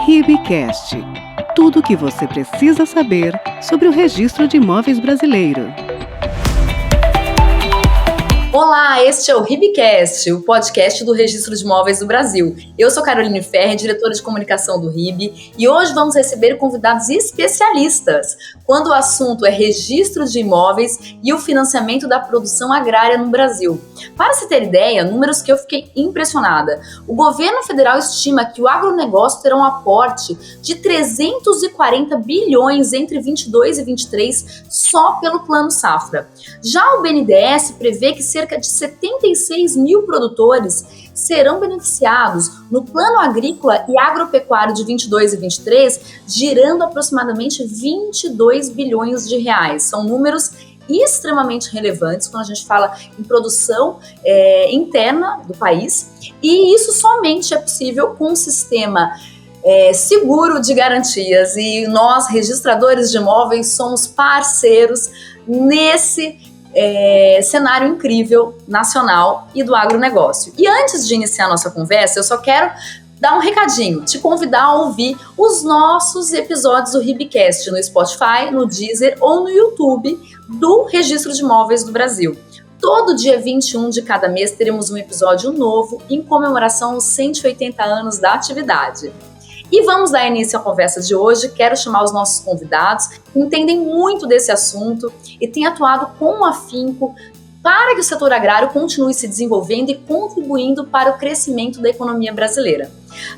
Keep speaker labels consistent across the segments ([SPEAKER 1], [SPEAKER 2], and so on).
[SPEAKER 1] RIBcast. Tudo o que você precisa saber sobre o Registro de Imóveis Brasileiro.
[SPEAKER 2] Olá, este é o RIBcast, o podcast do Registro de Imóveis do Brasil. Eu sou Caroline Ferri, diretora de comunicação do RIB, e hoje vamos receber convidados especialistas quando o assunto é registro de imóveis e o financiamento da produção agrária no Brasil. Para se ter ideia, números que eu fiquei impressionada. O governo federal estima que o agronegócio terá um aporte de 340 bilhões entre 22 e 23 só pelo Plano Safra. Já o BNDES prevê que cerca de 76 mil produtores serão beneficiados no Plano Agrícola e Agropecuário de 22 e 23, girando aproximadamente 22 bilhões de reais. São números extremamente relevantes quando a gente fala em produção interna do país, e isso somente é possível com um sistema seguro de garantias, e nós, registradores de imóveis, somos parceiros nesse cenário incrível nacional e do agronegócio. E antes de iniciar a nossa conversa, eu só quero dar um recadinho, te convidar a ouvir os nossos episódios do RIBcast no Spotify, no Deezer ou no YouTube do Registro de Imóveis do Brasil. Todo dia 21 de cada mês teremos um episódio novo em comemoração aos 180 anos da atividade. E vamos dar início à conversa de hoje. Quero chamar os nossos convidados que entendem muito desse assunto e têm atuado com afinco para que o setor agrário continue se desenvolvendo e contribuindo para o crescimento da economia brasileira.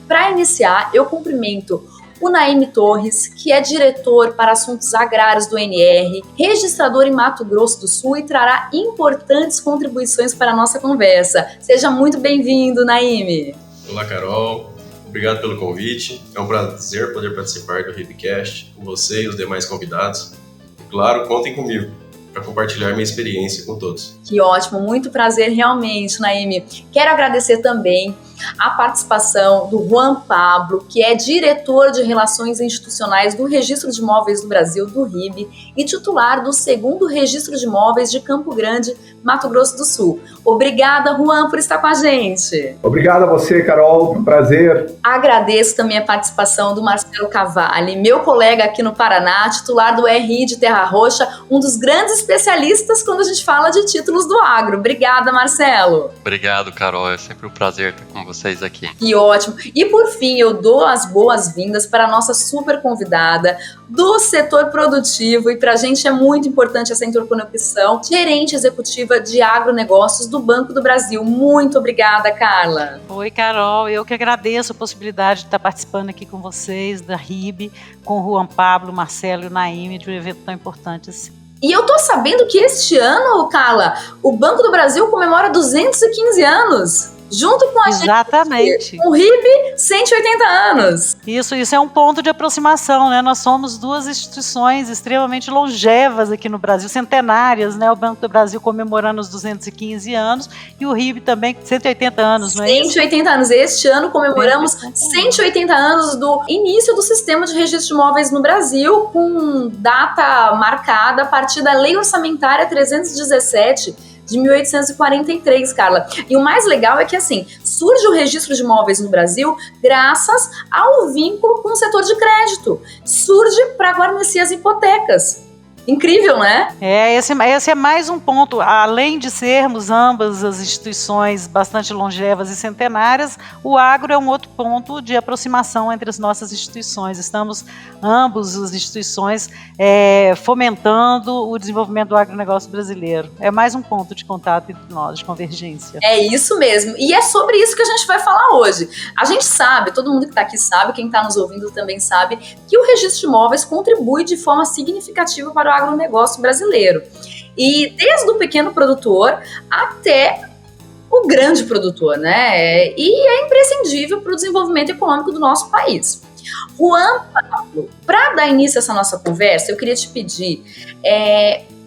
[SPEAKER 2] Para iniciar, eu cumprimento o Naime Torres, que é diretor para assuntos agrários do NR, registrador em Mato Grosso do Sul, e trará importantes contribuições para a nossa conversa. Seja muito bem-vindo, Naime.
[SPEAKER 3] Olá, Carol. Obrigado pelo convite. É um prazer poder participar do RIBcast com você e os demais convidados. E, claro, contem comigo para compartilhar minha experiência com todos.
[SPEAKER 2] Que ótimo, muito prazer realmente, Naime. Quero agradecer também a participação do Juan Pablo, que é diretor de Relações Institucionais do Registro de Imóveis do Brasil, do RIB, e titular do 2º Registro de Imóveis de Campo Grande, Mato Grosso do Sul. Obrigada, Juan, por estar com a gente.
[SPEAKER 4] Obrigado a você, Carol, um prazer.
[SPEAKER 2] Agradeço também a participação do Marcelo Cavalli, meu colega aqui no Paraná, titular do RI de Terra Roxa, um dos grandes especialistas quando a gente fala de títulos do agro. Obrigada, Marcelo.
[SPEAKER 5] Obrigado, Carol. É sempre um prazer estar com vocês aqui.
[SPEAKER 2] Que ótimo. E por fim, eu dou as boas-vindas para a nossa super convidada do setor produtivo, e para a gente é muito importante essa interconexão, gerente executiva de agronegócios do Banco do Brasil. Muito obrigada, Carla.
[SPEAKER 6] Oi, Carol. Eu que agradeço a possibilidade de estar participando aqui com vocês, da RIB, com o Juan Pablo, Marcelo e o Naime, de um evento tão importante assim.
[SPEAKER 2] E eu tô sabendo que este ano, Carla, o Banco do Brasil comemora 215 anos. Junto com a
[SPEAKER 6] Exatamente.
[SPEAKER 2] gente, com o RIB, 180 anos.
[SPEAKER 6] Isso é um ponto de aproximação, né? Nós somos duas instituições extremamente longevas aqui no Brasil, centenárias, né? O Banco do Brasil comemorando os 215 anos e o RIB também 180 anos, não é isso?
[SPEAKER 2] 180 anos. Este ano comemoramos 180 anos do início do sistema de registro de imóveis no Brasil, com data marcada a partir da Lei Orçamentária 317, de 1843, Carla. E o mais legal é que, assim, surge o registro de imóveis no Brasil graças ao vínculo com o setor de crédito. Surge para guarnecer as hipotecas. Incrível, né?
[SPEAKER 6] Esse é mais um ponto. Além de sermos ambas as instituições bastante longevas e centenárias, o agro é um outro ponto de aproximação entre as nossas instituições. Estamos ambas as instituições fomentando o desenvolvimento do agronegócio brasileiro. É mais um ponto de contato entre nós, de convergência.
[SPEAKER 2] É isso mesmo. E é sobre isso que a gente vai falar hoje. A gente sabe, todo mundo que está aqui sabe, quem está nos ouvindo também sabe, que o registro de imóveis contribui de forma significativa para o agronegócio brasileiro. E desde o pequeno produtor até o grande produtor, né? E é imprescindível para o desenvolvimento econômico do nosso país. Juan Pablo, para dar início a essa nossa conversa, eu queria te pedir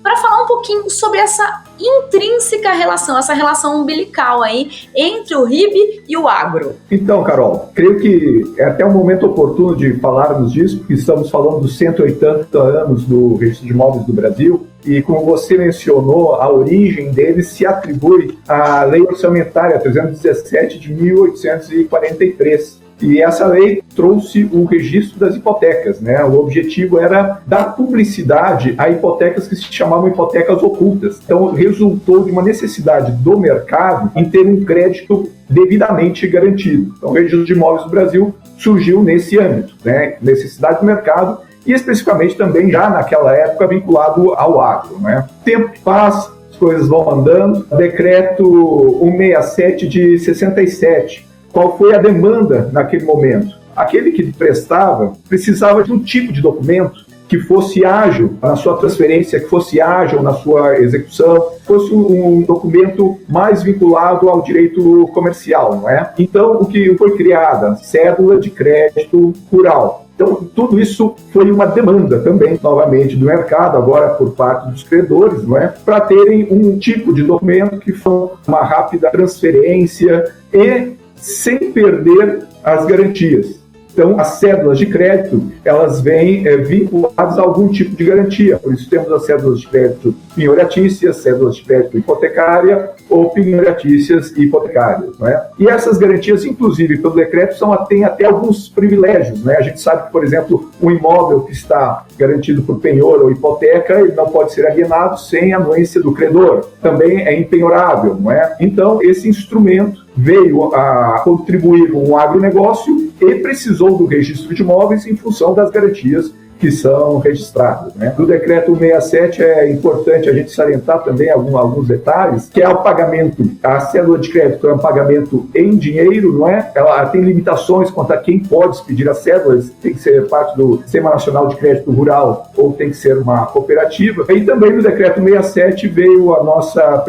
[SPEAKER 2] para falar um pouquinho sobre essa intrínseca relação, essa relação umbilical aí entre o RIB e o agro.
[SPEAKER 4] Então, Carol, creio que é até um momento oportuno de falarmos disso, porque estamos falando dos 180 anos do Registro de Imóveis do Brasil, e como você mencionou, a origem dele se atribui à Lei Orçamentária 317 de 1843. E essa lei trouxe o registro das hipotecas, né? O objetivo era dar publicidade a hipotecas que se chamavam hipotecas ocultas. Então, resultou de uma necessidade do mercado em ter um crédito devidamente garantido. Então, o registro de imóveis do Brasil surgiu nesse âmbito, né? Necessidade do mercado e especificamente também já naquela época vinculado ao agro, né? Tempo que passa, as coisas vão andando. Decreto 167 de 67. Qual foi a demanda naquele momento? Aquele que prestava precisava de um tipo de documento que fosse ágil na sua transferência, que fosse ágil na sua execução, fosse um documento mais vinculado ao direito comercial, não é? Então, o que foi criada? Cédula de crédito rural. Então, tudo isso foi uma demanda também, novamente, do mercado, agora por parte dos credores, não é? Para terem um tipo de documento que for uma rápida transferência e sem perder as garantias. Então, as cédulas de crédito, elas vêm vinculadas a algum tipo de garantia. Por isso, temos as cédulas de crédito penhoratícias, cédulas de crédito hipotecária ou penhoratícias hipotecárias, não é? E essas garantias, inclusive, pelo decreto, têm até alguns privilégios, né? A gente sabe que, por exemplo, um imóvel que está garantido por penhor ou hipoteca, ele não pode ser alienado sem a anuência do credor. Também é impenhorável, não é? Então, esse instrumento veio a contribuir com o agronegócio e precisou do registro de imóveis em função das garantias que são registradas, né? Do decreto 167 é importante a gente salientar também alguns detalhes, que é o pagamento. A cédula de crédito é um pagamento em dinheiro, não é? Ela tem limitações quanto a quem pode expedir a cédula, tem que ser parte do Sistema Nacional de Crédito Rural ou tem que ser uma cooperativa. E também no decreto 167 veio a nossa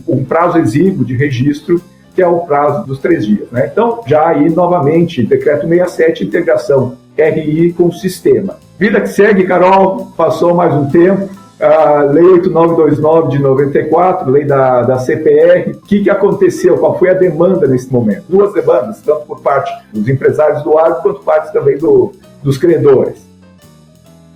[SPEAKER 4] um prazo exíguo de registro, que é o prazo dos 3 dias, né? Então, já aí, novamente, decreto 67, integração RI com o sistema. Vida que segue, Carol, passou mais um tempo, a Lei 8929 de 94, lei da CPR. O que aconteceu? Qual foi a demanda nesse momento? 2 demandas, tanto por parte dos empresários do agro, quanto por parte também dos credores.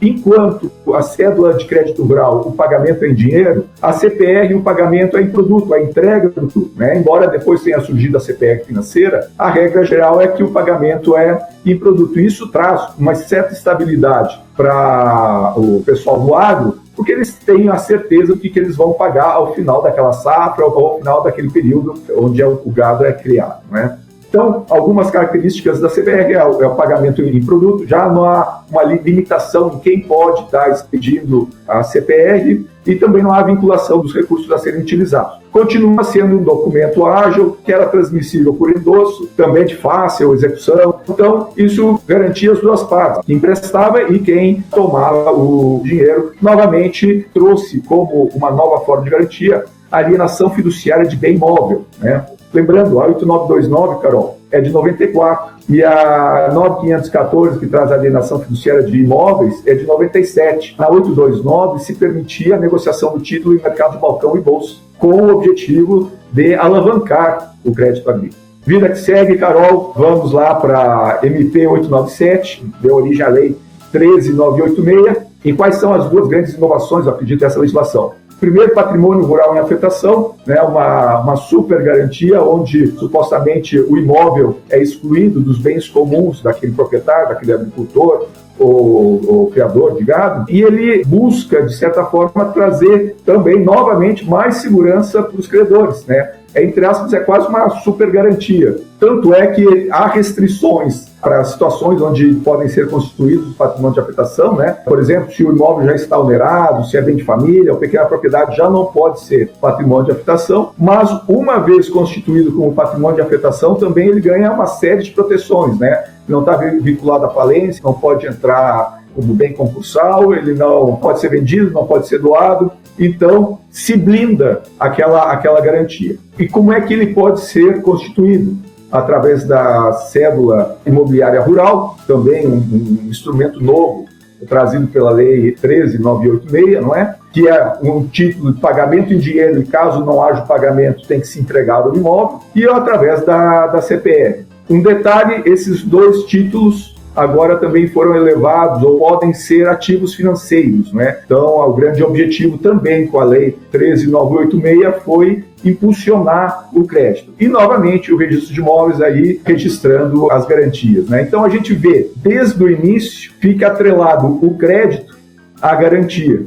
[SPEAKER 4] Enquanto a cédula de crédito rural, o pagamento é em dinheiro, a CPR, o pagamento é em produto, a entrega do produto, né? Embora depois tenha surgido a CPR financeira, a regra geral é que o pagamento é em produto. Isso traz uma certa estabilidade para o pessoal do agro, porque eles têm a certeza do que eles vão pagar ao final daquela safra ou ao final daquele período onde o gado é criado, né? Então, algumas características da CPR é o pagamento em produto, já não há uma limitação em quem pode estar expedindo a CPR e também não há vinculação dos recursos a serem utilizados. Continua sendo um documento ágil, que era transmissível por endosso, também de fácil execução. Então, isso garantia as duas partes, quem emprestava e quem tomava o dinheiro. Novamente, trouxe como uma nova forma de garantia a alienação fiduciária de bem imóvel, né? Lembrando, a 8929, Carol, é de 94, e a 9514, que traz a alienação fiduciária de imóveis, é de 97. Na 829 se permitia a negociação do título em mercado de balcão e bolsa, com o objetivo de alavancar o crédito agrícola. Vida que segue, Carol, vamos lá para MP 897, deu origem à Lei 13986, e quais são as 2 grandes inovações, eu acredito, dessa legislação? Primeiro, patrimônio rural em afetação, né, uma super garantia onde supostamente o imóvel é excluído dos bens comuns daquele proprietário, daquele agricultor ou criador de gado, e ele busca, de certa forma, trazer também, novamente, mais segurança para os credores, né? Entre aspas, é quase uma super garantia. Tanto é que há restrições para situações onde podem ser constituídos patrimônio de afetação, né? Por exemplo, se o imóvel já está onerado, se é bem de família, ou pequena propriedade, já não pode ser patrimônio de afetação, mas uma vez constituído como patrimônio de afetação, também ele ganha uma série de proteções, né? Não está vinculado à falência, não pode entrar como bem concursal, ele não pode ser vendido, não pode ser doado. Então, se blinda aquela garantia. E como é que ele pode ser constituído? Através da cédula imobiliária rural, também um instrumento novo, trazido pela Lei 13986, não é? Que é um título de pagamento em dinheiro, e caso não haja pagamento, tem que se entregar o imóvel, e através da CPR. Um detalhe, esses 2 títulos agora também foram elevados ou podem ser ativos financeiros, né? Então, o grande objetivo também com a Lei 13986 foi impulsionar o crédito. E, novamente, o registro de imóveis aí registrando as garantias, né? Então, a gente vê, desde o início, fica atrelado o crédito à garantia.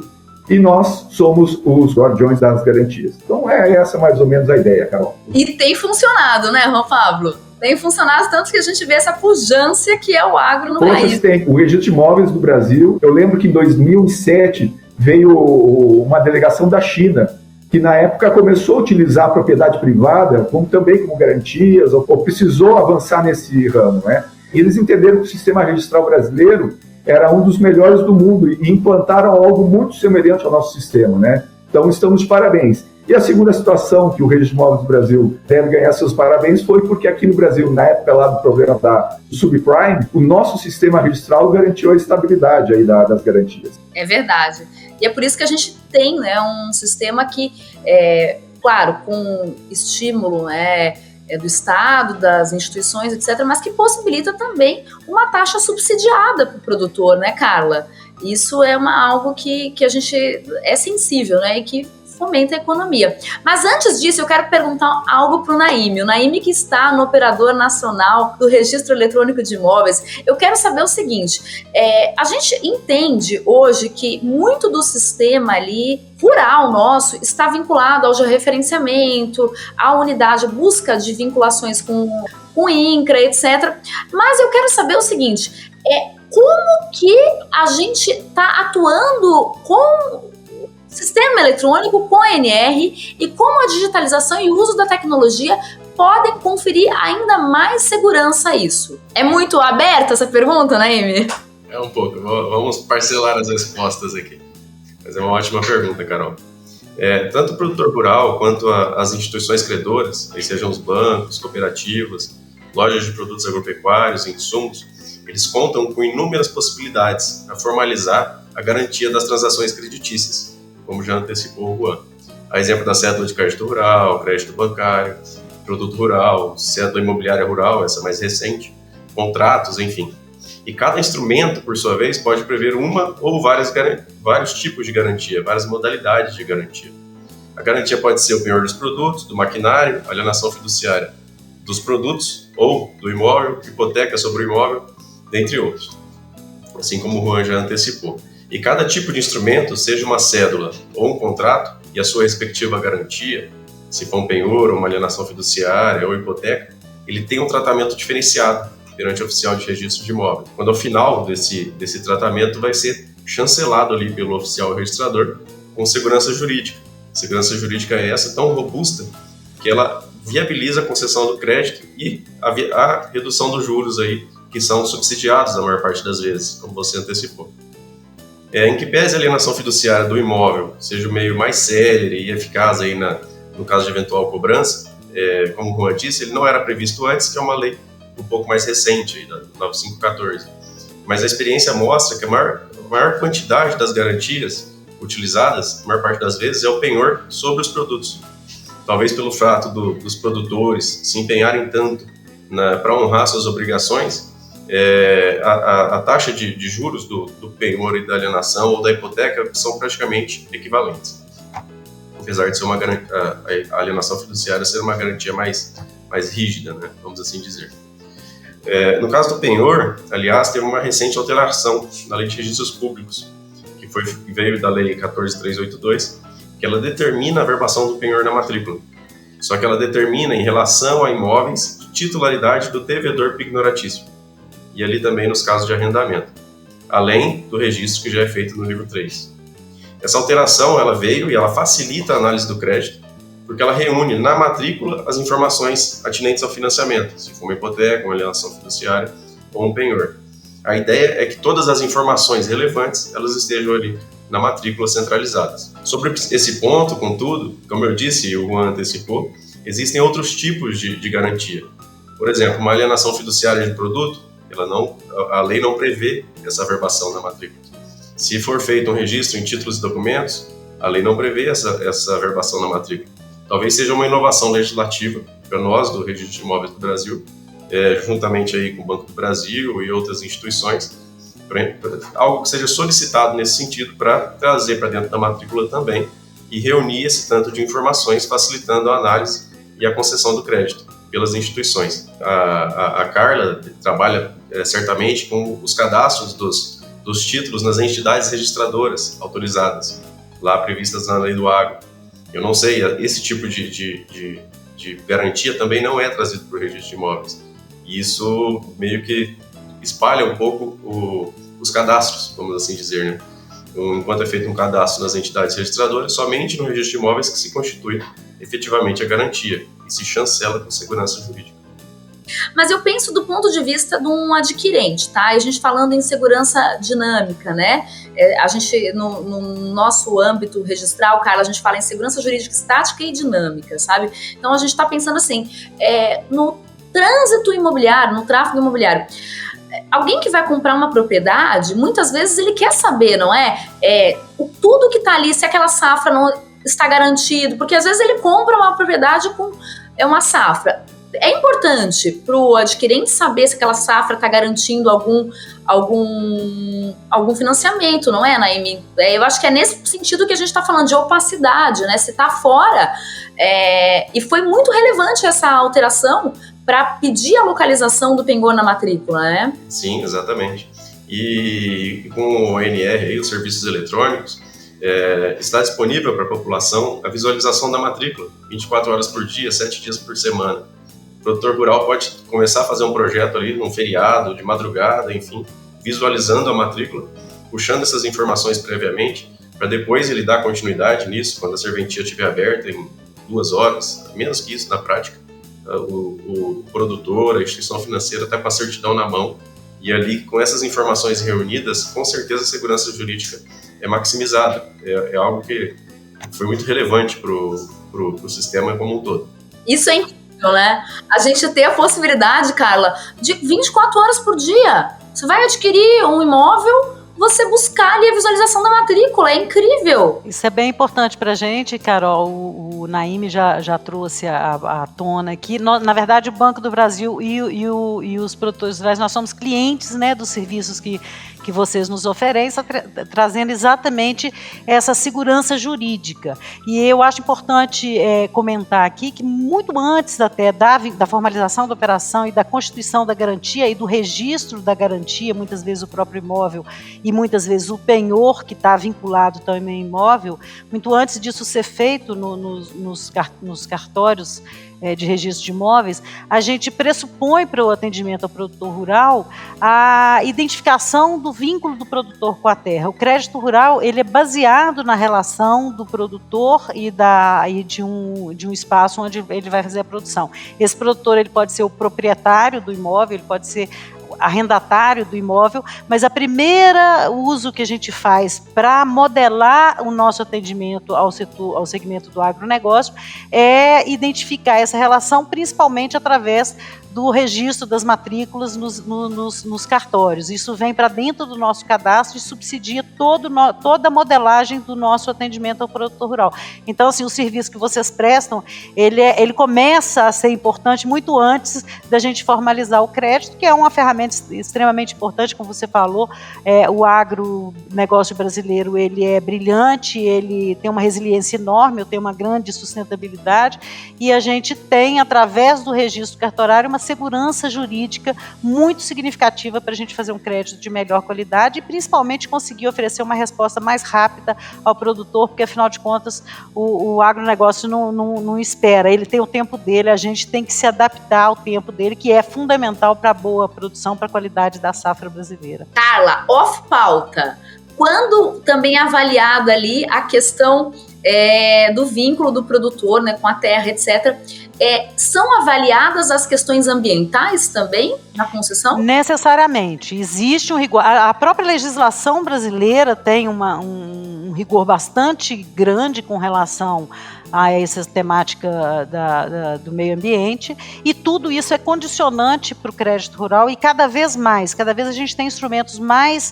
[SPEAKER 4] E nós somos os guardiões das garantias. Então, é essa mais ou menos a ideia, Carol.
[SPEAKER 2] E tem funcionado, né, Juan Pablo? Tem funcionado tanto que a gente vê essa pujança que é o agro no país.
[SPEAKER 4] O registro de imóveis do Brasil, eu lembro que em 2007 veio uma delegação da China, que na época começou a utilizar a propriedade privada também como garantias, ou precisou avançar nesse ramo, né? E eles entenderam que o sistema registral brasileiro era um dos melhores do mundo e implantaram algo muito semelhante ao nosso sistema, né? Então, estamos de parabéns. E a segunda situação que o Registro de Imóveis do Brasil deve ganhar seus parabéns foi porque aqui no Brasil, na época lá do problema do subprime, o nosso sistema registral garantiu a estabilidade aí das garantias.
[SPEAKER 2] É verdade. E é por isso que a gente tem, né, um sistema que, claro, com estímulo, né, do Estado, das instituições, etc., mas que possibilita também uma taxa subsidiada para o produtor, né, Carla? Isso é algo que a gente é sensível, né, e que fomenta a economia. Mas antes disso, eu quero perguntar algo para o Naime. O Naime, que está no Operador Nacional do Registro Eletrônico de Imóveis, eu quero saber o seguinte, a gente entende hoje que muito do sistema ali rural nosso está vinculado ao georreferenciamento, à unidade, busca de vinculações com o INCRA, etc. Mas eu quero saber o seguinte, como que a gente está atuando com sistema eletrônico, com a ANR, e como a digitalização e o uso da tecnologia podem conferir ainda mais segurança a isso? É muito aberta essa pergunta, Naime?
[SPEAKER 3] É um pouco. Vamos parcelar as respostas aqui. Mas é uma ótima pergunta, Carol. Tanto o produtor rural quanto as instituições credoras, aí sejam os bancos, cooperativas, lojas de produtos agropecuários, insumos, eles contam com inúmeras possibilidades para formalizar a garantia das transações creditícias, como já antecipou o Juan. A exemplo da cédula de crédito rural, crédito bancário, produto rural, cédula imobiliária rural, essa mais recente, contratos, enfim. E cada instrumento, por sua vez, pode prever uma ou vários tipos de garantia, várias modalidades de garantia. A garantia pode ser o penhor dos produtos, do maquinário, alienação fiduciária dos produtos ou do imóvel, hipoteca sobre o imóvel, dentre outros. Assim como o Juan já antecipou. E cada tipo de instrumento, seja uma cédula ou um contrato, e a sua respectiva garantia, se for um penhor, uma alienação fiduciária ou hipoteca, ele tem um tratamento diferenciado perante o oficial de registro de imóvel. Quando ao final desse tratamento vai ser chancelado ali pelo oficial registrador com segurança jurídica. Segurança jurídica é essa tão robusta que ela viabiliza a concessão do crédito e a redução dos juros aí, que são subsidiados na maior parte das vezes, como você antecipou. Em que pese a alienação fiduciária do imóvel seja o meio mais célere e eficaz aí no caso de eventual cobrança, como o Juan disse, ele não era previsto antes, que é uma lei um pouco mais recente, aí, da 9514. Mas a experiência mostra que a maior quantidade das garantias utilizadas, a maior parte das vezes, é o penhor sobre os produtos. Talvez pelo fato dos produtores se empenharem tanto para honrar suas obrigações, a taxa de juros do penhor e da alienação ou da hipoteca são praticamente equivalentes. Apesar de ser a alienação fiduciária ser uma garantia mais rígida, né, vamos assim dizer. No caso do penhor, aliás, teve uma recente alteração na Lei de Registros Públicos, que veio da Lei 14.382, que ela determina a verbação do penhor na matrícula. Só que ela determina em relação a imóveis de titularidade do devedor pignoratício. E ali também nos casos de arrendamento, além do registro que já é feito no livro 3. Essa alteração ela veio e ela facilita a análise do crédito, porque ela reúne na matrícula as informações atinentes ao financiamento, se for uma hipoteca, uma alienação fiduciária ou um penhor. A ideia é que todas as informações relevantes elas estejam ali na matrícula centralizadas. Sobre esse ponto, contudo, como eu disse e o Juan antecipou, existem outros tipos de garantia. Por exemplo, uma alienação fiduciária de produto, a lei não prevê essa verbação na matrícula. Se for feito um registro em títulos e documentos, a lei não prevê essa verbação na matrícula. Talvez seja uma inovação legislativa para nós do Registro de Imóveis do Brasil, juntamente aí com o Banco do Brasil e outras instituições, algo que seja solicitado nesse sentido para trazer para dentro da matrícula também e reunir esse tanto de informações, facilitando a análise e a concessão do crédito pelas instituições. A Carla trabalha certamente com os cadastros dos títulos nas entidades registradoras autorizadas, lá previstas na Lei do Agro. Eu não sei, esse tipo de garantia também não é trazido para o registro de imóveis. E isso meio que espalha um pouco os cadastros, vamos assim dizer, né? Enquanto é feito um cadastro nas entidades registradoras, somente no registro de imóveis que se constitui efetivamente a garantia e se chancela com segurança jurídica.
[SPEAKER 2] Mas eu penso do ponto de vista de um adquirente, tá? A gente falando em segurança dinâmica, né? A gente, no nosso âmbito registral, Carla, a gente fala em segurança jurídica estática e dinâmica, sabe? Então a gente está pensando assim, no trânsito imobiliário, no tráfego imobiliário. Alguém que vai comprar uma propriedade, muitas vezes ele quer saber, não é? Tudo que está ali, se aquela safra não está garantido, porque às vezes ele compra uma propriedade com uma safra. É importante para o adquirente saber se aquela safra está garantindo algum financiamento, não é, Naime? Eu acho que é nesse sentido que a gente está falando de opacidade, né? Se está fora, e foi muito relevante essa alteração para pedir a localização do penhor na matrícula, né?
[SPEAKER 3] Sim, exatamente. E com o ONR, os serviços eletrônicos, está disponível para a população a visualização da matrícula, 24 horas por dia, 7 dias por semana. O produtor rural pode começar a fazer um projeto ali num feriado, de madrugada, enfim, visualizando a matrícula, puxando essas informações previamente, para depois ele dar continuidade nisso, quando a serventia estiver aberta em 2 horas, menos que isso na prática. O produtor, a instituição financeira está com a certidão na mão, e ali, com essas informações reunidas, com certeza a segurança jurídica é maximizada. É algo que foi muito relevante para o sistema como um todo.
[SPEAKER 2] Isso é incrível, né? A gente ter a possibilidade, Carla, de 24 horas por dia. Você vai adquirir um imóvel, você buscar ali a visualização da matrícula, é incrível.
[SPEAKER 6] Isso é bem importante para a gente, Carol. O Naime já trouxe à tona aqui. Na verdade, o Banco do Brasil e os produtores rurais, nós somos clientes, né, dos serviços que vocês nos oferecem, trazendo exatamente essa segurança jurídica. E eu acho importante comentar aqui que muito antes até da formalização da operação e da constituição da garantia e do registro da garantia, muitas vezes o próprio imóvel e muitas vezes o penhor que está vinculado também ao imóvel, muito antes disso ser feito nos cartórios de registro de imóveis, a gente pressupõe para o atendimento ao produtor rural a identificação do vínculo do produtor com a terra. O crédito rural, ele é baseado na relação do produtor e de um espaço onde ele vai fazer a produção. Esse produtor, ele pode ser o proprietário do imóvel, ele pode ser arrendatário do imóvel, mas a primeira uso que a gente faz para modelar o nosso atendimento ao segmento do agronegócio é identificar essa relação, principalmente através do registro das matrículas nos cartórios. Isso vem para dentro do nosso cadastro e subsidia toda a modelagem do nosso atendimento ao produtor rural. Então, assim, o serviço que vocês prestam, ele começa a ser importante muito antes da gente formalizar o crédito, que é uma ferramenta extremamente importante, como você falou. O agronegócio brasileiro, ele é brilhante, ele tem uma resiliência enorme, tem uma grande sustentabilidade, e a gente tem, através do registro cartorário, uma segurança jurídica muito significativa para a gente fazer um crédito de melhor qualidade e principalmente conseguir oferecer uma resposta mais rápida ao produtor, porque afinal de contas o agronegócio não espera, ele tem o tempo dele, a gente tem que se adaptar ao tempo dele, que é fundamental para a boa produção, para a qualidade da safra brasileira.
[SPEAKER 2] Carla, off-pauta, quando também é avaliada ali a questão do vínculo do produtor, né, com a terra, etc., são avaliadas as questões ambientais também na concessão? Necessariamente.
[SPEAKER 6] Existe um rigor. A própria legislação brasileira tem um rigor bastante grande com relação a essa temática do meio ambiente, e tudo isso é condicionante para o crédito rural, e cada vez a gente tem instrumentos mais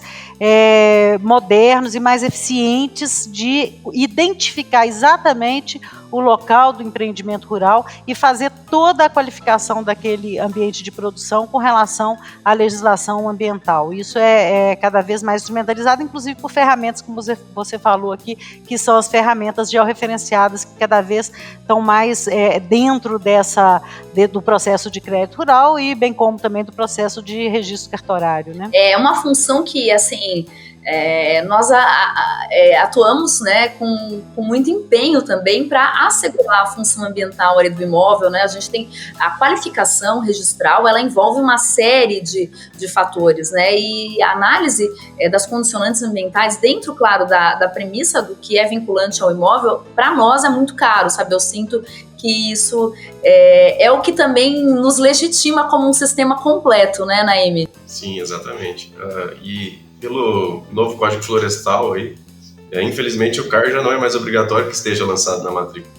[SPEAKER 6] modernos e mais eficientes de identificar exatamente o local do empreendimento rural e fazer toda a qualificação daquele ambiente de produção com relação à legislação ambiental. Isso é cada vez mais instrumentalizado, inclusive por ferramentas, como você falou aqui, que são as ferramentas georreferenciadas, que cada vez estão mais dentro do processo de crédito rural e bem como também do processo de registro cartorário, né?
[SPEAKER 2] É uma função que, assim, nós atuamos, né, com muito empenho também para assegurar a função ambiental ali do imóvel, né? A gente tem a qualificação registral, ela envolve uma série de fatores, né? E a análise das condicionantes ambientais dentro, claro, da premissa do que é vinculante ao imóvel, para nós é muito caro, sabe? Eu sinto que isso é o que também nos legitima como um sistema completo, né, Naime?
[SPEAKER 3] Sim, exatamente. E pelo novo Código Florestal, aí, infelizmente o CAR já não é mais obrigatório que esteja lançado na matrícula.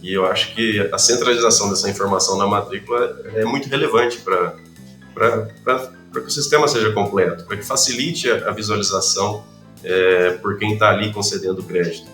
[SPEAKER 3] E eu acho que a centralização dessa informação na matrícula é muito relevante para que o sistema seja completo, para que facilite a visualização por quem está ali concedendo o crédito.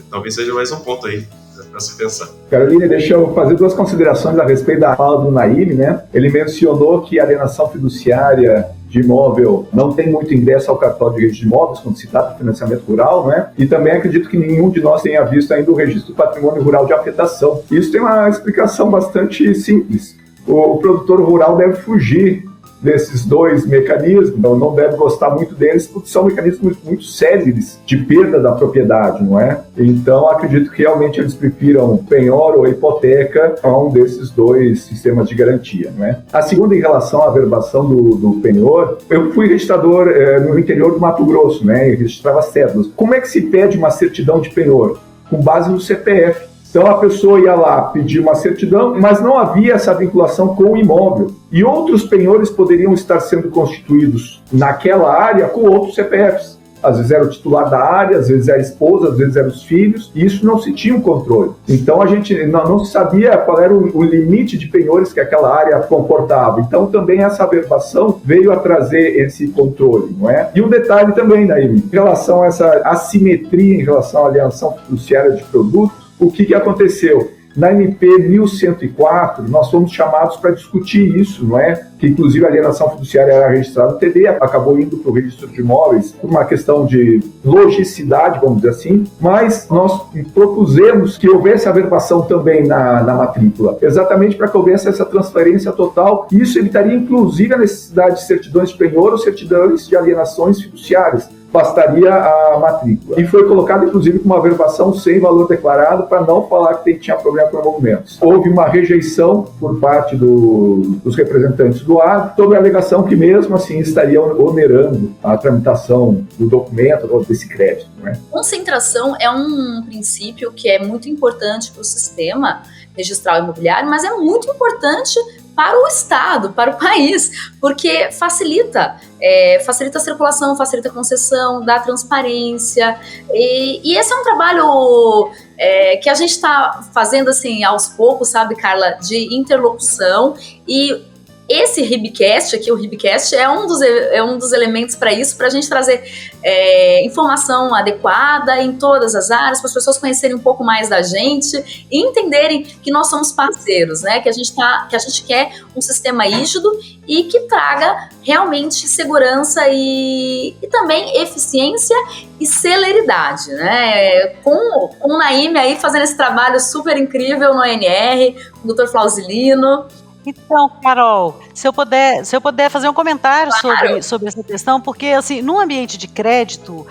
[SPEAKER 3] Talvez seja mais um ponto aí para se pensar.
[SPEAKER 4] Carolina, deixa eu fazer 2 considerações a respeito da fala do Naime, né? Ele mencionou que a alienação fiduciária de imóvel não tem muito ingresso ao cartório de registro de imóveis quando se trata de financiamento rural, né? E também acredito que nenhum de nós tenha visto ainda o registro do patrimônio rural de afetação. Isso tem uma explicação bastante simples. O produtor rural deve fugir desses 2 mecanismos, não deve gostar muito deles, porque são mecanismos muito céleres de perda da propriedade, não é? Então, acredito que realmente eles prefiram penhor ou hipoteca a um desses 2 sistemas de garantia, não é? A segunda, em relação à averbação do penhor, eu fui registrador no interior do Mato Grosso, né? E registrava cédulas. Como é que se pede uma certidão de penhor? Com base no CPF. Então a pessoa ia lá pedir uma certidão, mas não havia essa vinculação com o imóvel. E outros penhores poderiam estar sendo constituídos naquela área com outros CPFs. Às vezes era o titular da área, às vezes era a esposa, às vezes eram os filhos, e isso não se tinha um controle. Então a gente não sabia qual era o limite de penhores que aquela área comportava. Então também essa averbação veio a trazer esse controle, não é? E um detalhe também, Naime, em relação a essa assimetria em relação à alienação fiduciária de produtos, o que aconteceu? Na MP 1104, nós fomos chamados para discutir isso, não é? Que inclusive a alienação fiduciária era registrada no TD, acabou indo para o registro de imóveis por uma questão de logicidade, vamos dizer assim, mas nós propusemos que houvesse averbação também na matrícula, exatamente para que houvesse essa transferência total. Isso evitaria inclusive a necessidade de certidões de penhor ou certidões de alienações fiduciárias. Bastaria a matrícula. E foi colocado, inclusive, com uma averbação sem valor declarado para não falar que tinha problema com emolumentos. Houve uma rejeição por parte dos representantes do agro, sobre a alegação que, mesmo assim, estariam onerando a tramitação do documento ou desse crédito. Né?
[SPEAKER 2] Concentração é um princípio que é muito importante para o sistema registral imobiliário, mas é muito importante para o Estado, para o país, porque facilita a circulação, facilita a concessão, dá transparência, e esse é um trabalho que a gente está fazendo assim aos poucos, sabe, Carla, de interlocução. E esse Ribcast aqui, o Ribcast, é um dos elementos para isso, para a gente trazer informação adequada em todas as áreas, para as pessoas conhecerem um pouco mais da gente e entenderem que nós somos parceiros, né? Que a gente quer um sistema rígido e que traga realmente segurança e também eficiência e celeridade, né? Com o Naime aí fazendo esse trabalho super incrível no ANR, com o Dr. Flauzilino.
[SPEAKER 6] Então, Carol, se eu puder fazer um comentário sobre essa questão, porque assim, no ambiente de crédito,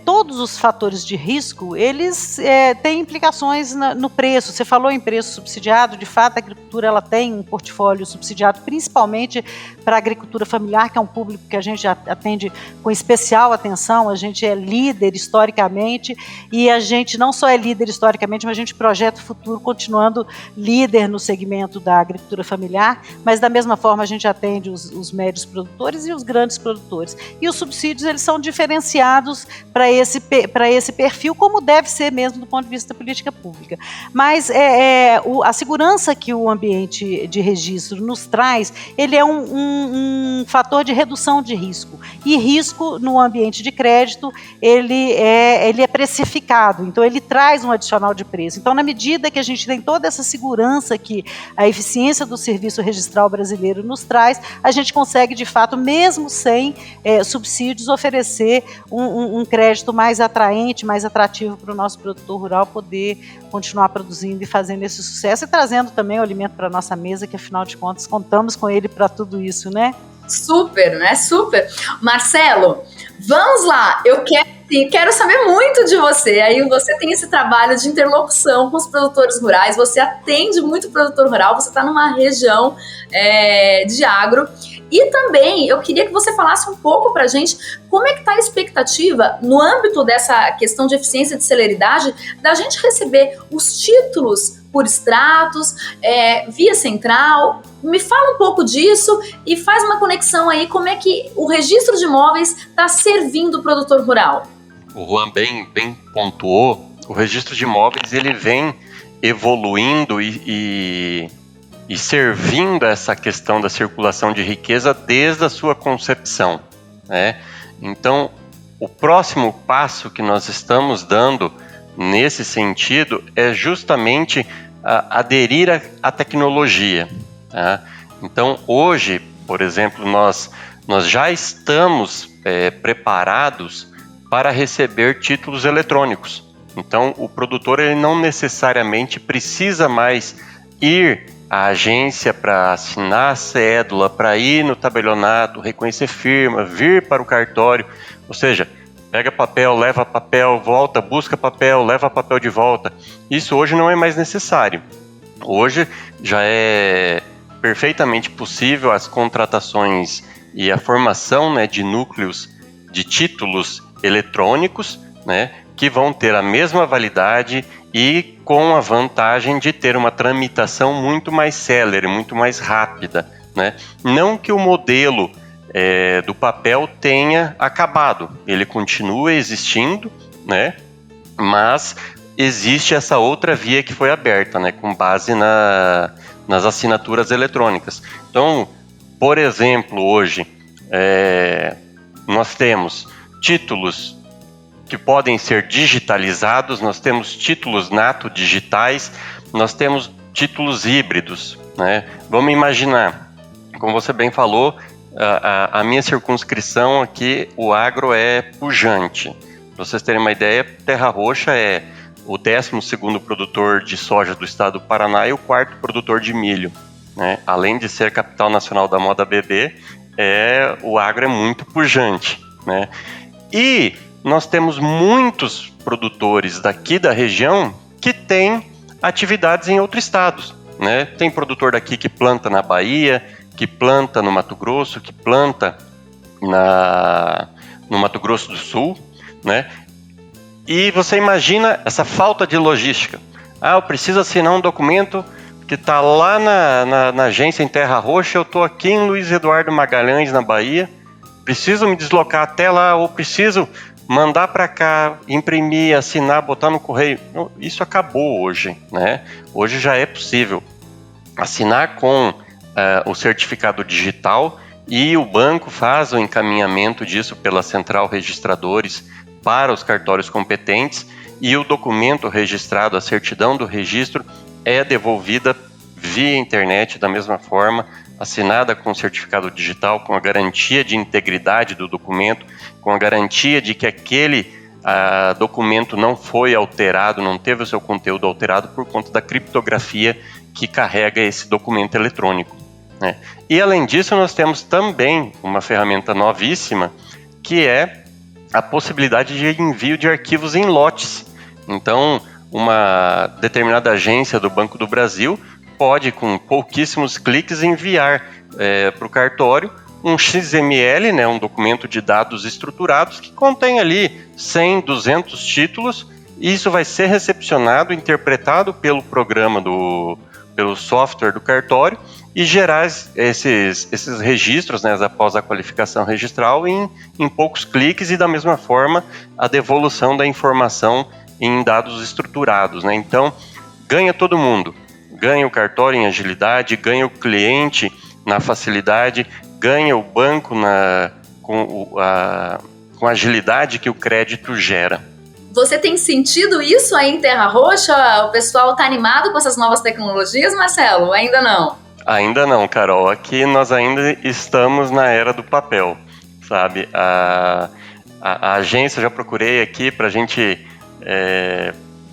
[SPEAKER 6] todos os fatores de risco, eles têm implicações no preço. Você falou em preço subsidiado, de fato a agricultura ela tem um portfólio subsidiado, principalmente para a agricultura familiar, que é um público que a gente atende com especial atenção. A gente é líder historicamente, e a gente não só é líder historicamente, mas a gente projeta o futuro continuando líder no segmento da agricultura familiar, mas da mesma forma a gente atende os médios produtores e os grandes produtores. E os subsídios, eles são diferenciados para esse perfil, como deve ser mesmo do ponto de vista da política pública. Mas a segurança que o ambiente de registro nos traz, ele é um fator de redução de risco. E risco no ambiente de crédito, ele é precificado, então ele traz um adicional de preço. Então, na medida que a gente tem toda essa segurança que a eficiência do serviço registral brasileiro nos traz, a gente consegue, de fato, mesmo sem subsídios, oferecer um crédito mais atraente, mais atrativo para o nosso produtor rural poder continuar produzindo e fazendo esse sucesso e trazendo também o alimento para a nossa mesa, que afinal de contas contamos com ele para tudo isso, né?
[SPEAKER 2] Super, né? Super. Marcelo, vamos lá. Eu quero saber muito de você. Aí você tem esse trabalho de interlocução com os produtores rurais, você atende muito produtor rural, você está numa região de agro. E também eu queria que você falasse um pouco para a gente como é que está a expectativa no âmbito dessa questão de eficiência e de celeridade da gente receber os títulos por extratos, via central. Me fala um pouco disso e faz uma conexão aí, como é que o registro de imóveis está servindo o produtor rural.
[SPEAKER 5] O Juan bem pontuou, o registro de imóveis ele vem evoluindo e servindo essa questão da circulação de riqueza desde a sua concepção, né? Então, o próximo passo que nós estamos dando nesse sentido é justamente aderir à tecnologia, tá? Então, hoje, por exemplo, nós já estamos preparados para receber títulos eletrônicos. Então, o produtor ele não necessariamente precisa mais ir à agência para assinar a cédula, para ir no tabelionato, reconhecer firma, vir para o cartório, ou seja, pega papel, leva papel, volta, busca papel, leva papel de volta. Isso hoje não é mais necessário. Hoje já é perfeitamente possível as contratações e a formação, né, de núcleos de títulos eletrônicos, né, que vão ter a mesma validade e com a vantagem de ter uma tramitação muito mais célere, muito mais rápida, né? Não que o modelo do papel tenha acabado, ele continua existindo, né? Mas existe essa outra via que foi aberta, né? Com base nas assinaturas eletrônicas. Então, por exemplo, hoje nós temos títulos que podem ser digitalizados, nós temos títulos nato digitais, nós temos títulos híbridos, né? Vamos imaginar, como você bem falou, a minha circunscrição aqui, o agro é pujante. Para vocês terem uma ideia, Terra Roxa é o 12º produtor de soja do estado do Paraná e o 4º produtor de milho, né? Além de ser capital nacional da moda bebê, o agro é muito pujante, né? E nós temos muitos produtores daqui da região que têm atividades em outros estados, né? Tem produtor daqui que planta na Bahia, que planta no Mato Grosso, que planta no Mato Grosso do Sul, né? E você imagina essa falta de logística. Eu preciso assinar um documento que está lá na agência em Terra Roxa, eu estou aqui em Luiz Eduardo Magalhães, na Bahia, preciso me deslocar até lá, ou preciso mandar para cá, imprimir, assinar, botar no correio. Isso acabou hoje, né? Hoje já é possível assinar com o certificado digital e o banco faz o encaminhamento disso pela central registradores para os cartórios competentes e o documento registrado, a certidão do registro, é devolvida via internet da mesma forma, assinada com certificado digital, com a garantia de integridade do documento, com a garantia de que aquele documento não foi alterado, não teve o seu conteúdo alterado por conta da criptografia que carrega esse documento eletrônico, né? E além disso, nós temos também uma ferramenta novíssima, que é a possibilidade de envio de arquivos em lotes. Então, uma determinada agência do Banco do Brasil pode, com pouquíssimos cliques, enviar para o cartório um XML, né, um documento de dados estruturados que contém ali 100, 200 títulos, e isso vai ser recepcionado, interpretado pelo programa pelo software do cartório, e gerar esses registros, né, após a qualificação registral em poucos cliques, e da mesma forma a devolução da informação em dados estruturados, né? Então, ganha todo mundo. Ganha o cartório em agilidade, ganha o cliente na facilidade, ganha o banco com a agilidade que o crédito gera.
[SPEAKER 2] Você tem sentido isso aí em Terra Roxa? O pessoal está animado com essas novas tecnologias, Marcelo? Ainda não?
[SPEAKER 5] Ainda não, Carol. Aqui nós ainda estamos na era do papel, sabe? A agência, eu já procurei aqui para a gente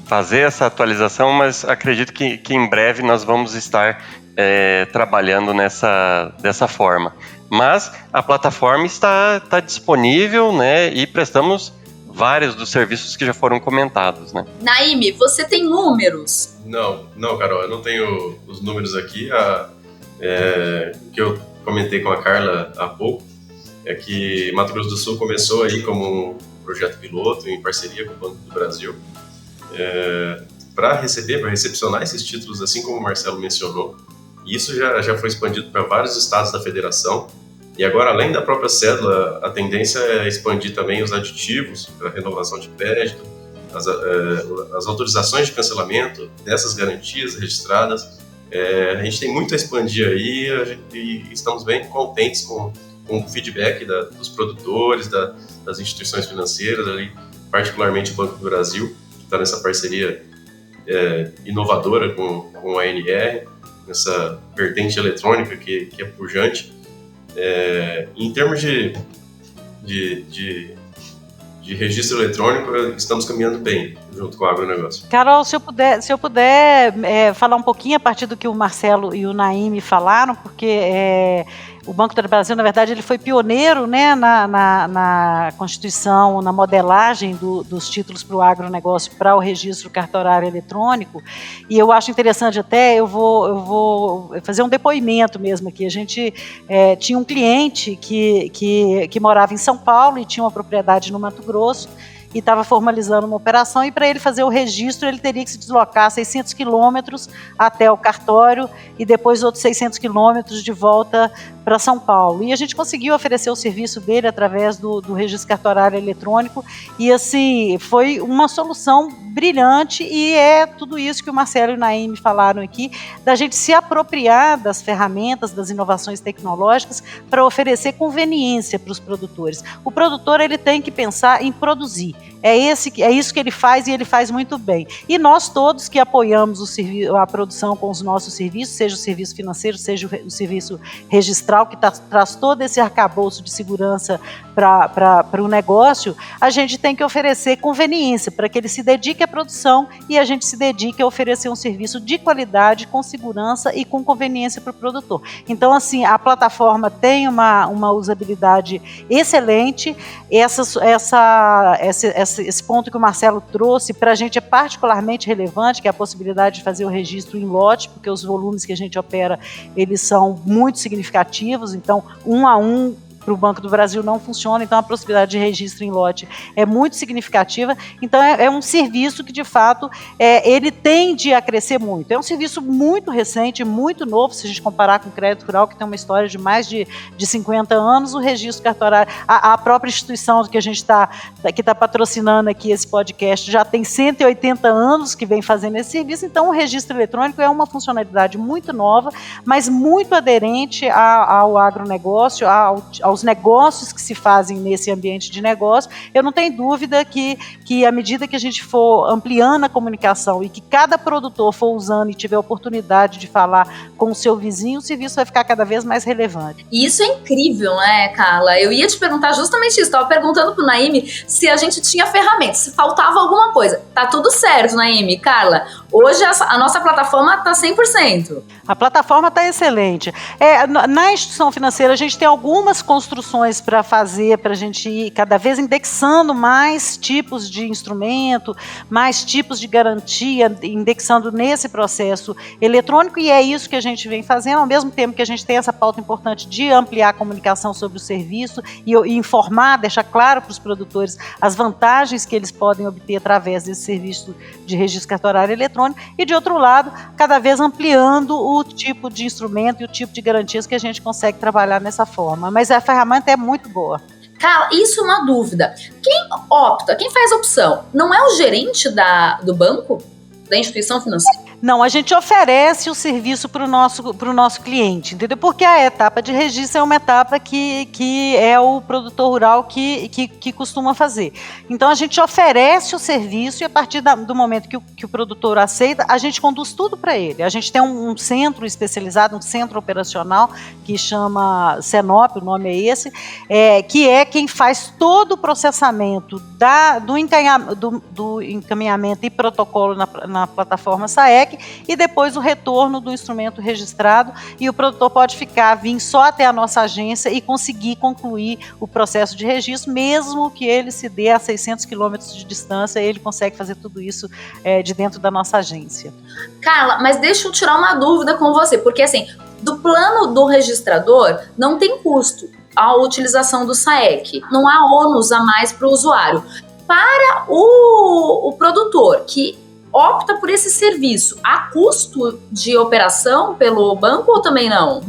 [SPEAKER 5] fazer essa atualização, mas acredito que em breve nós vamos estar trabalhando dessa forma. Mas a plataforma está disponível, né? E prestamos vários dos serviços que já foram comentados, né?
[SPEAKER 2] Naime, você tem números?
[SPEAKER 3] Não, Carol, eu não tenho os números aqui. O que eu comentei com a Carla há pouco é que Mato Grosso do Sul começou aí como um projeto piloto em parceria com o Banco do Brasil para recepcionar esses títulos, assim como o Marcelo mencionou. E isso já foi expandido para vários estados da federação. E agora, além da própria cédula, a tendência é expandir também os aditivos para renovação de crédito, as autorizações de cancelamento dessas garantias registradas. A gente tem muito a expandir aí e estamos bem contentes com o feedback dos produtores, das instituições financeiras, ali, particularmente o Banco do Brasil, que está nessa parceria inovadora com a ANR, nessa vertente eletrônica que é pujante. Em termos de registro eletrônico, estamos caminhando bem junto com o agronegócio.
[SPEAKER 6] Carol, se eu puder falar um pouquinho a partir do que o Marcelo e o Naime falaram, porque o Banco do Brasil, na verdade, ele foi pioneiro, né, na constituição, na modelagem dos títulos para o agronegócio, para o registro cartorário eletrônico, e eu acho interessante até, eu vou fazer um depoimento mesmo aqui. A gente tinha um cliente que morava em São Paulo e tinha uma propriedade no Mato Grosso, e estava formalizando uma operação, e para ele fazer o registro, ele teria que se deslocar 600 quilômetros até o cartório, e depois outros 600 quilômetros de volta para São Paulo. E a gente conseguiu oferecer o serviço dele através do registro cartorário eletrônico, e assim, foi uma solução brilhante, e é tudo isso que o Marcelo e o Naime falaram aqui, da gente se apropriar das ferramentas, das inovações tecnológicas, para oferecer conveniência para os produtores. O produtor, ele tem que pensar em produzir. É isso que ele faz, e ele faz muito bem. E nós todos que apoiamos a produção com os nossos serviços, seja o serviço financeiro, seja o serviço registral, que traz todo esse arcabouço de segurança para o negócio, a gente tem que oferecer conveniência para que ele se dedique à produção e a gente se dedique a oferecer um serviço de qualidade, com segurança e com conveniência para o produtor. Então, assim, a plataforma tem uma usabilidade excelente. Esse ponto que o Marcelo trouxe, para a gente é particularmente relevante, que é a possibilidade de fazer o registro em lote, porque os volumes que a gente opera, eles são muito significativos, então, 1 a 1, para o Banco do Brasil não funciona, então a possibilidade de registro em lote é muito significativa. Então é um serviço que, de fato, ele tende a crescer muito. É um serviço muito recente, muito novo, se a gente comparar com o crédito rural, que tem uma história de mais de 50 anos. O registro cartorário, a própria instituição que a gente que está patrocinando aqui esse podcast, já tem 180 anos que vem fazendo esse serviço. Então o registro eletrônico é uma funcionalidade muito nova, mas muito aderente ao agronegócio, aos negócios que se fazem nesse ambiente de negócio. Eu não tenho dúvida que à medida que a gente for ampliando a comunicação e que cada produtor for usando e tiver a oportunidade de falar com o seu vizinho, o serviço vai ficar cada vez mais relevante.
[SPEAKER 2] E isso é incrível, né, Carla? Eu ia te perguntar justamente isso. Estava perguntando pro Naime se a gente tinha ferramentas, se faltava alguma coisa. Tá tudo certo, Naime. Carla, hoje a nossa plataforma tá 100%.
[SPEAKER 6] A plataforma está excelente. Na instituição financeira, a gente tem algumas consultorias construções para fazer, para a gente ir cada vez indexando mais tipos de instrumento, mais tipos de garantia, indexando nesse processo eletrônico, e é isso que a gente vem fazendo, ao mesmo tempo que a gente tem essa pauta importante de ampliar a comunicação sobre o serviço e informar, deixar claro para os produtores as vantagens que eles podem obter através desse serviço de registro cartorário eletrônico, e de outro lado, cada vez ampliando o tipo de instrumento e o tipo de garantias que a gente consegue trabalhar nessa forma. Mas a ferramenta é muito boa.
[SPEAKER 2] Carla, isso é uma dúvida. Quem faz a opção? Não é o gerente do banco? Da instituição financeira?
[SPEAKER 6] Não, a gente oferece o serviço para o nosso cliente, entendeu? Porque a etapa de registro é uma etapa que é o produtor rural que costuma fazer. Então, a gente oferece o serviço e a partir do momento que o produtor aceita, a gente conduz tudo para ele. A gente tem um centro especializado, um centro operacional, que chama Senop, o nome é esse, que é quem faz todo o processamento do encaminhamento e protocolo na plataforma SAEC, e depois o retorno do instrumento registrado, e o produtor pode vir só até a nossa agência e conseguir concluir o processo de registro, mesmo que ele se dê a 600 quilômetros de distância, ele consegue fazer tudo isso de dentro da nossa agência.
[SPEAKER 2] Carla, mas deixa eu tirar uma dúvida com você, porque assim, do plano do registrador não tem custo a utilização do SAEC, não há ônus a mais para o usuário. Para o produtor que opta por esse serviço, há custo de operação pelo banco ou também não?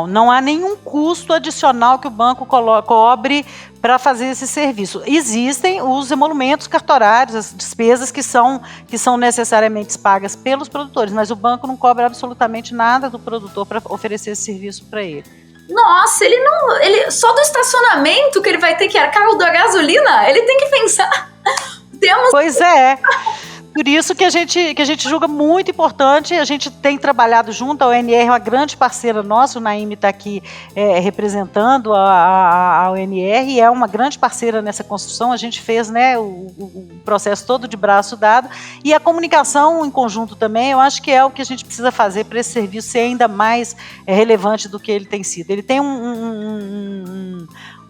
[SPEAKER 6] Não há nenhum custo adicional que o banco cobre para fazer esse serviço. Existem os emolumentos cartorários, as despesas que são necessariamente pagas pelos produtores, mas o banco não cobra absolutamente nada do produtor para oferecer esse serviço para ele.
[SPEAKER 2] Nossa, ele só do estacionamento que ele vai ter que arcar da gasolina, ele tem que pensar.
[SPEAKER 6] Pois é. Por isso que a gente julga muito importante, a gente tem trabalhado junto, a ONR é uma grande parceira nossa, o Naime está aqui representando a ONR, e é uma grande parceira nessa construção, a gente fez o processo todo de braço dado, e a comunicação em conjunto também, eu acho que é o que a gente precisa fazer para esse serviço ser ainda mais relevante do que ele tem sido. Ele tem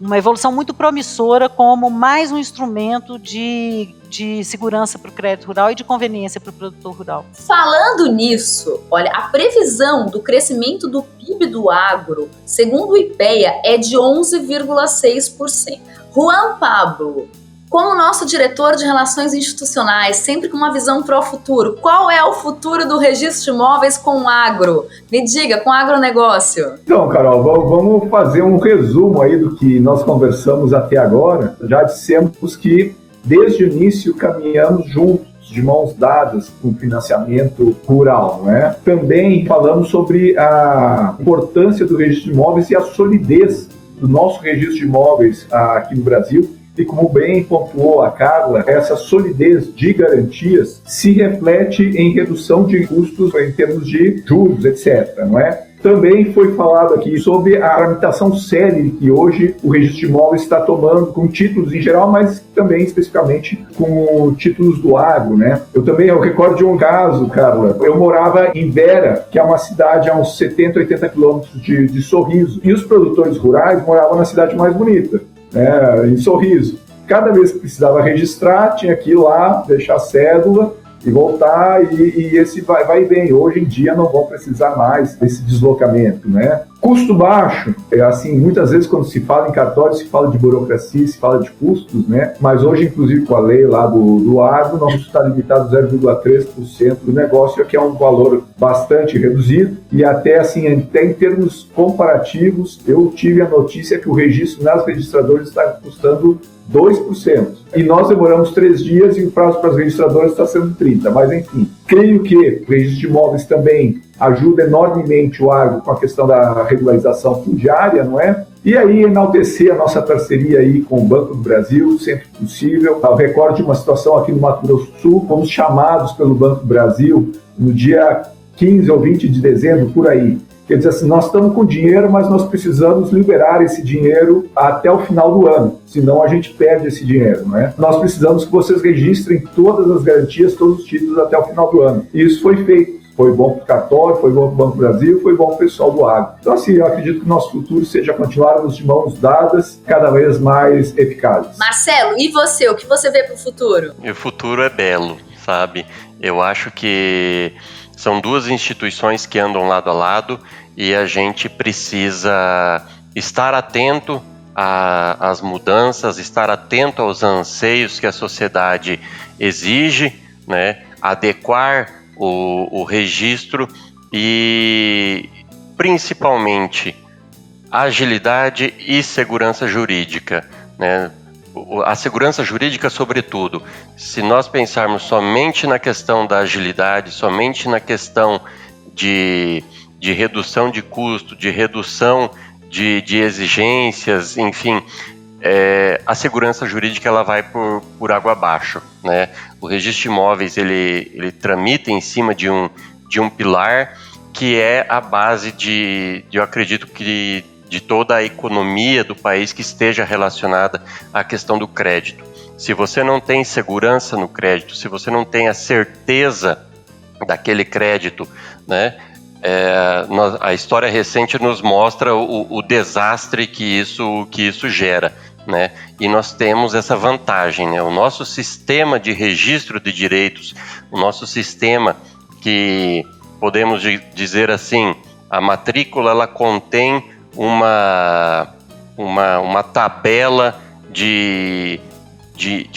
[SPEAKER 6] uma evolução muito promissora como mais um instrumento de segurança para o crédito rural e de conveniência para o produtor rural.
[SPEAKER 2] Falando nisso, olha, a previsão do crescimento do PIB do agro, segundo o IPEA, é de 11,6%. Juan Pablo, como nosso diretor de Relações Institucionais, sempre com uma visão para o futuro, qual é o futuro do registro de imóveis com o agro? Me diga, com o agronegócio.
[SPEAKER 4] Então, Carol, vamos fazer um resumo aí do que nós conversamos até agora. Já dissemos que, desde o início, caminhamos juntos, de mãos dadas, com financiamento rural, né? Também falamos sobre a importância do registro de imóveis e a solidez do nosso registro de imóveis aqui no Brasil. E como bem pontuou a Carla, essa solidez de garantias se reflete em redução de custos em termos de juros, etc., não é? Também foi falado aqui sobre a tramitação célere que hoje o registro de imóveis está tomando com títulos em geral, mas também especificamente com títulos do agro, né? Eu recordo de um caso, Carla, eu morava em Vera, que é uma cidade a uns 70, 80 quilômetros de Sorriso, e os produtores rurais moravam na cidade mais bonita, em Sorriso. Cada vez que precisava registrar, tinha que ir lá, deixar a cédula e voltar, e esse vai e vem. Hoje em dia não vão precisar mais desse deslocamento, né? Custo baixo, assim, muitas vezes quando se fala em cartório, se fala de burocracia, se fala de custos, né? Mas hoje, inclusive, com a lei lá do agro, nós está limitado a 0,3% do negócio, que é um valor bastante reduzido, e até em termos comparativos, eu tive a notícia que o registro nas registradoras está custando 2%. E nós demoramos 3 dias e o prazo para as registradoras está sendo 30. Mas, enfim, creio que o registro de imóveis também ajuda enormemente o agro com a questão da regularização fundiária, não é? E aí enaltecer a nossa parceria aí com o Banco do Brasil, sempre que possível. Eu recordo de uma situação aqui no Mato Grosso do Sul, fomos chamados pelo Banco do Brasil no dia 15 ou 20 de dezembro, por aí. Quer dizer assim, nós estamos com dinheiro, mas nós precisamos liberar esse dinheiro até o final do ano, senão a gente perde esse dinheiro, não é? Nós precisamos que vocês registrem todas as garantias, todos os títulos até o final do ano. E isso foi feito. Foi bom para o cartório, foi bom para o Banco do Brasil, foi bom para o pessoal do agro. Então, assim, eu acredito que o nosso futuro seja continuarmos de mãos dadas, cada vez mais eficazes.
[SPEAKER 2] Marcelo, e você? O que você vê para o futuro?
[SPEAKER 5] E o futuro é belo, sabe? Eu acho que são duas instituições que andam lado a lado e a gente precisa estar atento às mudanças, estar atento aos anseios que a sociedade exige, né? Adequar o registro e, principalmente, agilidade e segurança jurídica, né? A segurança jurídica, sobretudo, se nós pensarmos somente na questão da agilidade, somente na questão de redução de custo, de redução de exigências, enfim, a segurança jurídica ela vai por água abaixo, né? O registro de imóveis ele tramita em cima de um pilar que é a base eu acredito que de toda a economia do país que esteja relacionada à questão do crédito. Se você não tem segurança no crédito, se você não tem a certeza daquele crédito, né? A história recente nos mostra o desastre que isso gera, né? E nós temos essa vantagem, né? O nosso sistema de registro de direitos, o nosso sistema que podemos dizer assim, a matrícula ela contém uma tabela de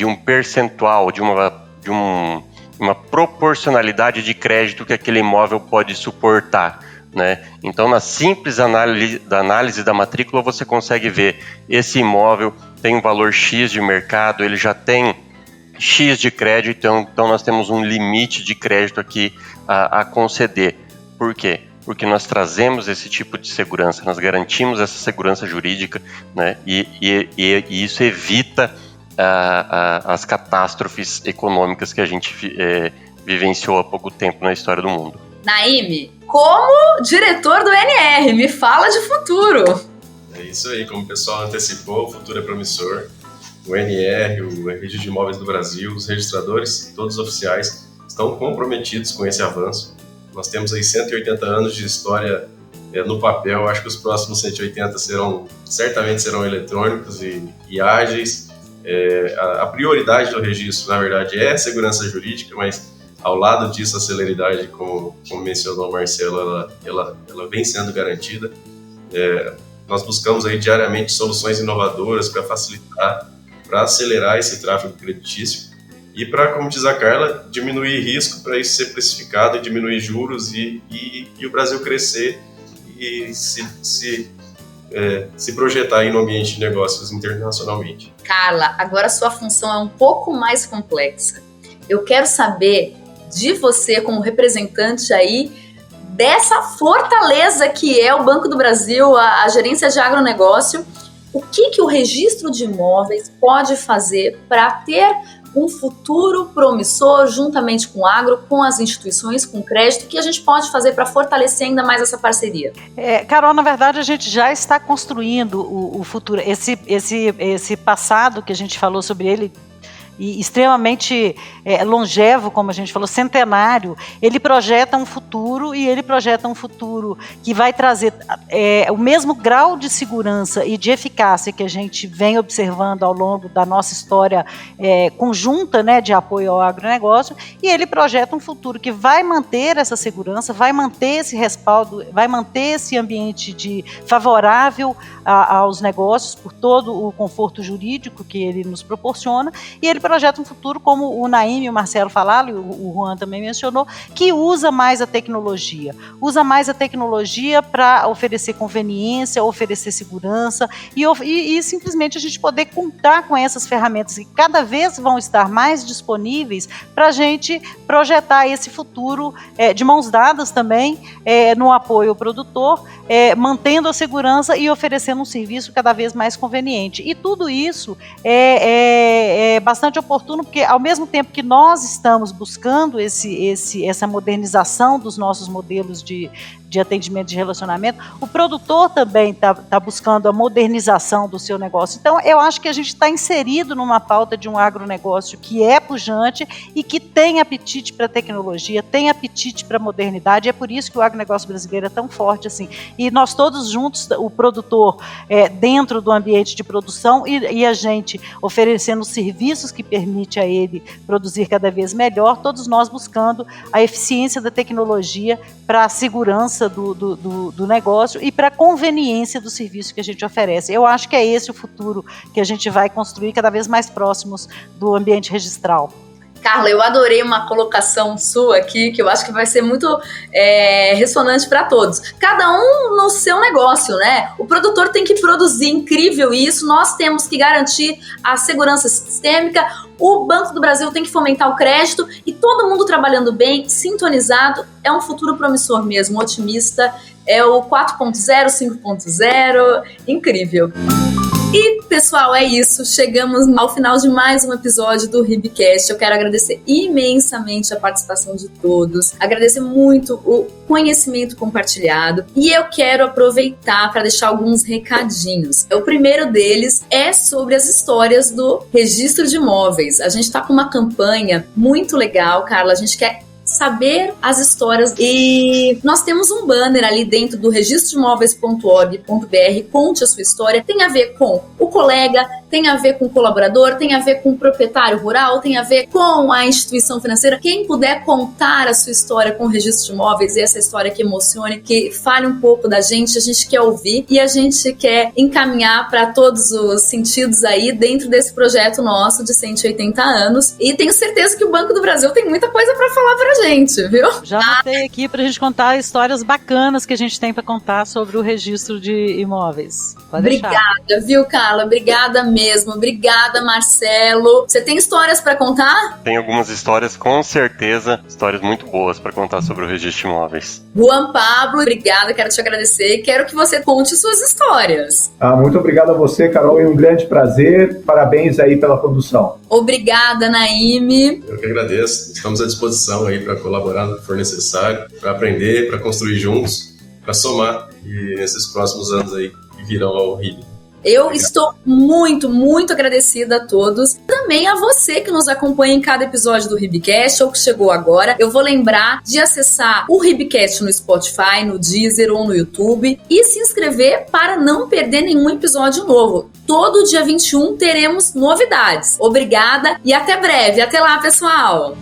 [SPEAKER 5] um percentual, de uma proporcionalidade de crédito que aquele imóvel pode suportar, né? Então, na simples análise da matrícula, você consegue ver esse imóvel tem um valor X de mercado, ele já tem X de crédito, então nós temos um limite de crédito aqui a conceder. Por quê? Porque nós trazemos esse tipo de segurança, nós garantimos essa segurança jurídica, né? E isso evita as catástrofes econômicas que a gente vivenciou há pouco tempo na história do mundo.
[SPEAKER 2] Naime, como diretor do NR, me fala de futuro.
[SPEAKER 3] É isso aí, como o pessoal antecipou, o futuro é promissor. O NR, o Registro de Imóveis do Brasil, os registradores, todos os oficiais, estão comprometidos com esse avanço. Nós temos aí 180 anos de história no papel. Acho que os próximos 180 certamente serão eletrônicos e ágeis. A prioridade do registro, na verdade, é a segurança jurídica, mas ao lado disso a celeridade, como mencionou o Marcelo, ela vem sendo garantida. Nós buscamos aí diariamente soluções inovadoras para facilitar, para acelerar esse tráfego creditício e para, como diz a Carla, diminuir risco para isso ser precificado e diminuir juros e o Brasil crescer e se projetar aí no ambiente de negócios internacionalmente.
[SPEAKER 2] Carla, agora sua função é um pouco mais complexa. Eu quero saber de você, como representante aí dessa fortaleza que é o Banco do Brasil, a gerência de agronegócio, o que o registro de imóveis pode fazer para ter um futuro promissor juntamente com o agro, com as instituições, com o crédito, que a gente pode fazer para fortalecer ainda mais essa parceria?
[SPEAKER 6] Carol, na verdade a gente já está construindo o futuro, esse passado que a gente falou sobre ele, e extremamente longevo, como a gente falou, centenário, ele projeta um futuro que vai trazer o mesmo grau de segurança e de eficácia que a gente vem observando ao longo da nossa história conjunta, né, de apoio ao agronegócio, e ele projeta um futuro que vai manter essa segurança, vai manter esse respaldo, vai manter esse ambiente favorável aos negócios, por todo o conforto jurídico que ele nos proporciona, e ele projeta um futuro, como o Naime e o Marcelo falaram, e o Juan também mencionou, que usa mais a tecnologia para oferecer conveniência, oferecer segurança e simplesmente a gente poder contar com essas ferramentas que cada vez vão estar mais disponíveis para a gente projetar esse futuro de mãos dadas também no apoio ao produtor, mantendo a segurança e oferecendo um serviço cada vez mais conveniente. E tudo isso é bastante oportuno, porque ao mesmo tempo que nós estamos buscando essa modernização dos nossos modelos de de atendimento, de relacionamento, o produtor também está buscando a modernização do seu negócio. Então, eu acho que a gente está inserido numa pauta de um agronegócio que é pujante e que tem apetite para tecnologia, tem apetite para modernidade. É por isso que o agronegócio brasileiro é tão forte assim. E nós todos juntos, o produtor dentro do ambiente de produção e a gente oferecendo serviços que permite a ele produzir cada vez melhor, todos nós buscando a eficiência da tecnologia para a segurança do negócio e para a conveniência do serviço que a gente oferece. Eu acho que é esse o futuro que a gente vai construir cada vez mais próximos do ambiente registral.
[SPEAKER 2] Carla, eu adorei uma colocação sua aqui, que eu acho que vai ser muito ressonante para todos. Cada um no seu negócio, né? O produtor tem que produzir, incrível isso, nós temos que garantir a segurança sistêmica, o Banco do Brasil tem que fomentar o crédito e todo mundo trabalhando bem, sintonizado, é um futuro promissor mesmo, otimista, é o 4.0, 5.0, incrível. E, pessoal, é isso. Chegamos ao final de mais um episódio do Ribcast. Eu quero agradecer imensamente a participação de todos, agradecer muito o conhecimento compartilhado e eu quero aproveitar para deixar alguns recadinhos. O primeiro deles é sobre as histórias do registro de imóveis. A gente está com uma campanha muito legal, Carla. A gente quer saber as histórias e nós temos um banner ali dentro do registrodeimóveis.org.br. Conte a sua história, tem a ver com o colega, tem a ver com o colaborador, tem a ver com o proprietário rural, tem a ver com a instituição financeira. Quem puder contar a sua história com o registro de imóveis e essa história que emocione, que fale um pouco da gente, a gente quer ouvir e a gente quer encaminhar para todos os sentidos aí dentro desse projeto nosso de 180 anos e tenho certeza que o Banco do Brasil tem muita coisa para falar pra gente, viu?
[SPEAKER 6] Já anotei aqui pra gente contar histórias bacanas que a gente tem pra contar sobre o registro de imóveis. Pode deixar.
[SPEAKER 2] Obrigada, viu, Carla? Obrigada mesmo. Obrigada, Marcelo. Você tem histórias pra contar?
[SPEAKER 5] Tem algumas histórias, com certeza, histórias muito boas pra contar sobre o registro de imóveis.
[SPEAKER 2] Juan Pablo, obrigada, quero te agradecer e quero que você conte suas histórias.
[SPEAKER 4] Muito obrigado a você, Carol, e um grande prazer. Parabéns aí pela condução.
[SPEAKER 2] Obrigada, Naime.
[SPEAKER 3] Eu que agradeço. Estamos à disposição aí para colaborar no que for necessário, para aprender, para construir juntos, para somar e nesses próximos anos aí que virão ao RIB.
[SPEAKER 2] Eu estou muito, muito agradecida a todos. Também a você que nos acompanha em cada episódio do Ribcast ou que chegou agora. Eu vou lembrar de acessar o Ribcast no Spotify, no Deezer ou no YouTube e se inscrever para não perder nenhum episódio novo. Todo dia 21 teremos novidades. Obrigada e até breve. Até lá, pessoal!